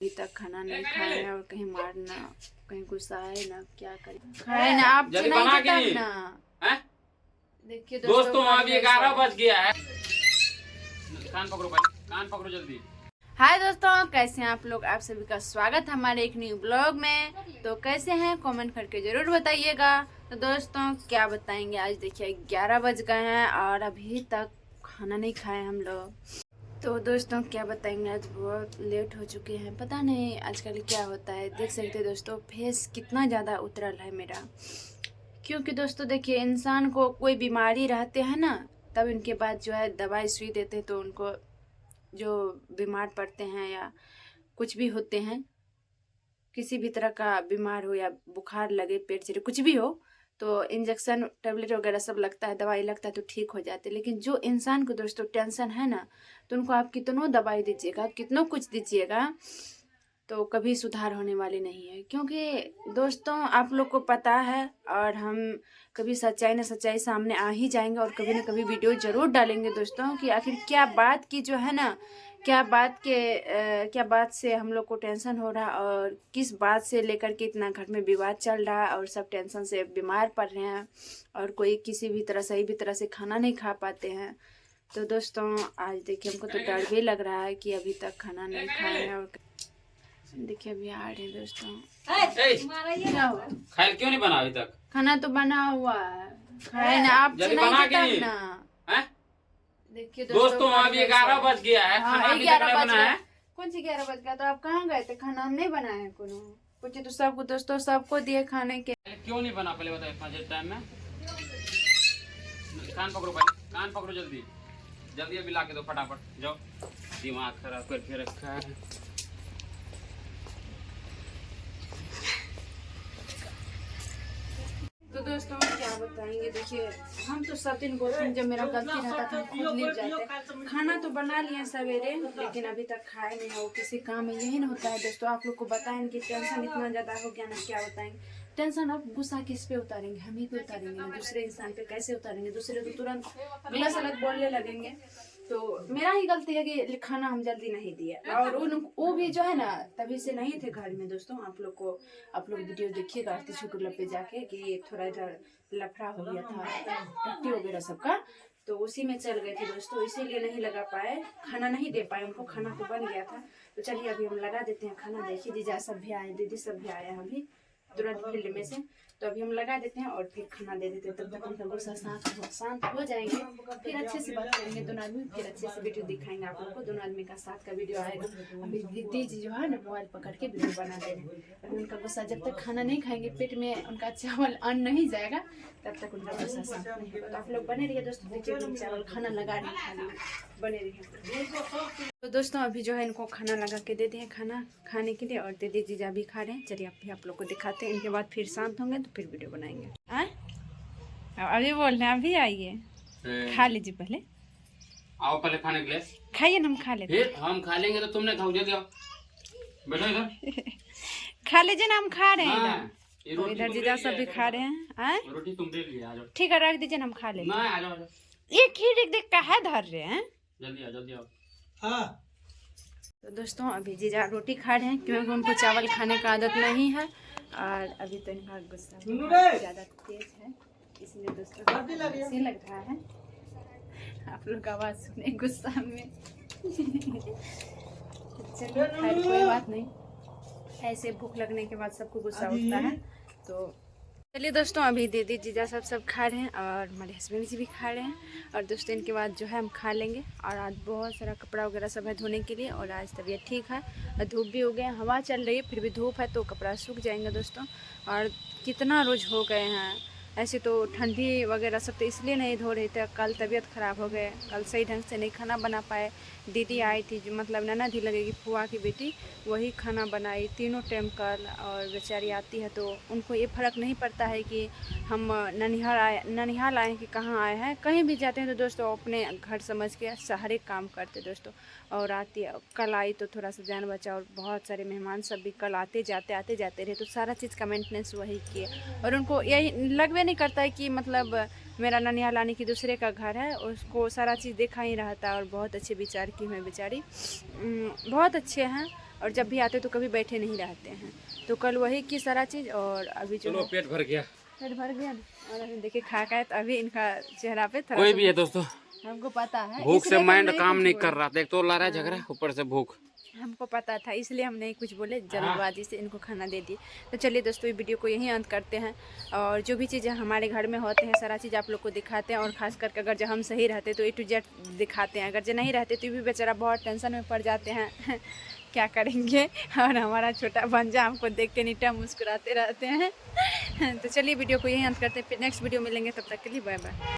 अभी तक खाना नहीं खाए हैं और कहीं मारना कहीं गुस्सा है ना, क्या करें। खाए ना आप जल्दी बना के नहीं ना। देखिए दोस्तों अभी 11 बज गया है। कान पकड़ो भाई, कान पकड़ो जल्दी। हाय दोस्तों, कैसे हैं आप लोग। आप सभी का स्वागत है हमारे एक न्यू ब्लॉग में। तो कैसे हैं कमेंट करके जरूर बताइएगा। तो दोस्तों क्या बताएंगे, आज देखिए 11 बज गए हैं और अभी तक खाना नहीं खाए हम लोग। तो दोस्तों क्या बताएंगे, आज बहुत लेट हो चुके हैं। पता नहीं आजकल क्या होता है। देख सकते हैं दोस्तों फेस कितना ज़्यादा उतरल है मेरा। क्योंकि दोस्तों देखिए इंसान को कोई बीमारी रहते हैं ना, तब इनके बाद जो है दवाई सुई देते हैं, तो उनको जो बीमार पड़ते हैं या कुछ भी होते हैं, किसी भी तरह का बीमार हो या बुखार लगे, पेट चले, कुछ भी हो, तो इंजेक्शन टेबलेट वगैरह सब लगता है, दवाई लगता है तो ठीक हो जाते हैं। लेकिन जो इंसान को दोस्तों टेंशन है ना, तो उनको आप कितनों दवाई दीजिएगा, कितनों कुछ दीजिएगा, तो कभी सुधार होने वाले नहीं है। क्योंकि दोस्तों आप लोग को पता है, और हम कभी सच्चाई न सच्चाई सामने आ ही जाएंगे और कभी न कभी वीडियो ज़रूर डालेंगे दोस्तों, कि आखिर क्या बात की जो है ना, क्या बात से हम लोग को टेंशन हो रहा, और किस बात से लेकर के इतना घर में विवाद चल रहा है और सब टेंशन से बीमार पड़ रहे हैं, और कोई किसी भी तरह सही भी तरह से खाना नहीं खा पाते हैं। तो दोस्तों आज देखिए हमको तो डर भी लग रहा है कि अभी तक खाना नहीं खाए हैं। और देखिए अभी आ रहे हैं दोस्तों। क्या हुआ? खाए क्यों नहीं बना अभी तक? खाना तो बना हुआ है, खाए ना आप जल्दी बना के नहीं ना। देखिए दोस्तों अभी 11 बज गया है, खाना अभी तक नहीं बना है। कौन सी 11 बज गया? तो आप कहाँ गए थे? खाना हम नहीं बनाए हैं कोनो कुछ, तो सबको दोस्तों सबको दिए खाने के। क्यों नहीं बना पहले बताओ, इतना टाइम में। कान पकड़ो भाई, कान पकड़ो जल्दी जल्दी, अभी ला के दो फटाफट। जाओ, दिमाग खराब करके रखा है। तो दोस्तों क्या बताएंगे, देखिए हम तो सब दिन बोलते हैं, जब मेरा गलती रहता था हम खुद लेट जाते। खाना तो बना लिए सवेरे, लेकिन अभी तक खाए नहीं हो, किसी काम में यही ना होता है दोस्तों। आप लोग को बताएं कि टेंशन इतना ज़्यादा हो गया ना, क्या बताएंगे। टेंशन अब गुस्सा किस पे उतारेंगे? हम ही पे उतारेंगे ना, दूसरे इंसान पे कैसे उतारेंगे? दूसरे तो तुरंत गलत सलत बोलने लगेंगे। तो मेरा ही गलती है कि खाना हम जल्दी नहीं दिए, और वो भी जो है ना तभी से नहीं थे घर में दोस्तों। आप लोग वीडियो देखिएगा आरती छोटूला पे जाके, कि थोड़ा इधर लफड़ा हो गया था टट्टी वगैरह सबका, तो उसी में चल गए थे दोस्तों, इसीलिए नहीं लगा पाए, खाना नहीं दे पाए उनको। खाना तो बन गया था। तो चलिए अभी हम लगा देते हैं खाना। देखिए जीजा सब भी आए, दीदी सब भी आए हैं अभी तुरंत फील्ड में से। तो अभी हम लगा देते हैं और फिर खाना दे देते हैं। तब तक उनका गुस्सा शांत हो जाएंगे, फिर अच्छे से बात करेंगे दोनों आदमी, फिर अच्छे से वीडियो दिखाएंगे आप लोगों को। दोनों आदमी का साथ का वीडियो आएगा। अभी दीदी जी जो है ना मोबाइल पकड़ के वीडियो बना दे रहे हैं। अभी उनका गुस्सा, जब तक खाना नहीं खाएंगे, पेट में उनका चावल अन्न नहीं जाएगा, तब तक उनका गुस्सा शांत नहीं होगा। तो आप लोग बने रहिए दोस्तों। देखिए हम चावल खाना लगा रहे हैं, बने रहिए। तो दोस्तों अभी जो है इनको खाना लगा के दे दिए खाना खाने के लिए, और दीदी जीजा भी खा रहे हैं। चलिए आप लोग को दिखाते हैं, इनके बाद फिर शांत होंगे तो फिर वीडियो बनाएंगे। अभी बोल रहे हैं अभी आइए, खा लीजिए पहले। आओ पहले खाने के लिए, खाइए ना, हम खा लेते फिर हम खा लेंगे। तो तुमने खाओ, जल्दी आओ, बैठो इधर। खा लीजिए ना, हम खा रहे हैं ये इधर। इधर जीजा सब भी खा रहे हैं। रोटी तुम ले लिए, आ जाओ। ठीक है रख दीजिए ना, हम खा लेंगे। नहीं, आ जाओ। एक ही देख काहे धर रहे हैं, जल्दी आओ। हाँ। तो दोस्तों अभी जीजा रोटी खा रहे हैं, क्योंकि उनको चावल खाने का आदत नहीं है, और अभी तो इनका गुस्सा ज़्यादा तेज है, इसलिए दोस्तों ऐसे लग रहा है। आप लोग आवाज़ सुने गुस्सा में। चलिए खैर कोई बात नहीं, ऐसे भूख लगने के बाद सबको गुस्सा उठता है। तो चलिए दोस्तों अभी दीदी जीजा सब खा रहे हैं, और हमारे हस्बैंड जी भी खा रहे हैं, और दोस्तों इनके बाद जो है हम खा लेंगे। और आज बहुत सारा कपड़ा वगैरह सब है धोने के लिए, और आज तबीयत ठीक है, और धूप भी हो गया, हवा चल रही है, फिर भी धूप है तो कपड़ा सूख जाएंगे दोस्तों। और कितना रोज हो गए हैं ऐसे, तो ठंडी वगैरह सब तो इसलिए नहीं धो रहे थे। कल तबीयत ख़राब हो गए, कल सही ढंग से नहीं खाना बना पाए। दीदी आई थी जो मतलब ननद ही लगेगी, फुआ की बेटी, वही खाना बनाई तीनों टाइम कल। और बेचारी आती है तो उनको ये फ़र्क नहीं पड़ता है कि हम ननिहाल आए कि कहाँ आए हैं। कहीं भी जाते हैं तो दोस्तों अपने घर समझ के सारे काम करते दोस्तों। और आती है, कल आई तो थोड़ा सा जान बचा, और बहुत सारे मेहमान सब भी कल आते जाते रहे, तो सारा चीज़ का मेंटेनेंस वही किए। और उनको यही लगवे नहीं करता है कि मतलब मेरा ननिहाल आने की दूसरे का घर है, उसको सारा चीज़ देखा ही रहता है। और बहुत अच्छे विचार की हैं बेचारी, बहुत अच्छे हैं। और जब भी आते तो कभी बैठे नहीं रहते हैं। तो कल वही की सारा चीज़, और अभी जो चलो पेट भर गया, पेट भर गया। और अभी देखिए खा है तो अभी इनका चेहरा पे थोड़ा कोई भी है दोस्तों, हमको पता है, भूख से इसलिए माइंड हम काम कुछ नहीं बोले। कर रहा था। एक तो लड़ा झगड़ा, ऊपर से भूख। हमको पता था, इसलिए हम नहीं कुछ बोले, जल्दबाजी से इनको खाना दे दिए। तो चलिए दोस्तों, ये वीडियो को यहीं अंत करते हैं, और जो भी चीज़ें हमारे घर में होते हैं सारा चीज़ आप लोग को दिखाते हैं, और खास करके अगर जब हम सही रहते तो A to Z दिखाते हैं, अगर जो नहीं रहते तो भी बेचारा बहुत टेंशन में पड़ जाते हैं क्या करेंगे। और हमारा छोटा भंजा हमको देख के नीटा मुस्कुराते रहते हैं। तो चलिए वीडियो को यहीं अंत करते हैं, फिर नेक्स्ट वीडियो मिलेंगे, तब तक के लिए बाय बाय।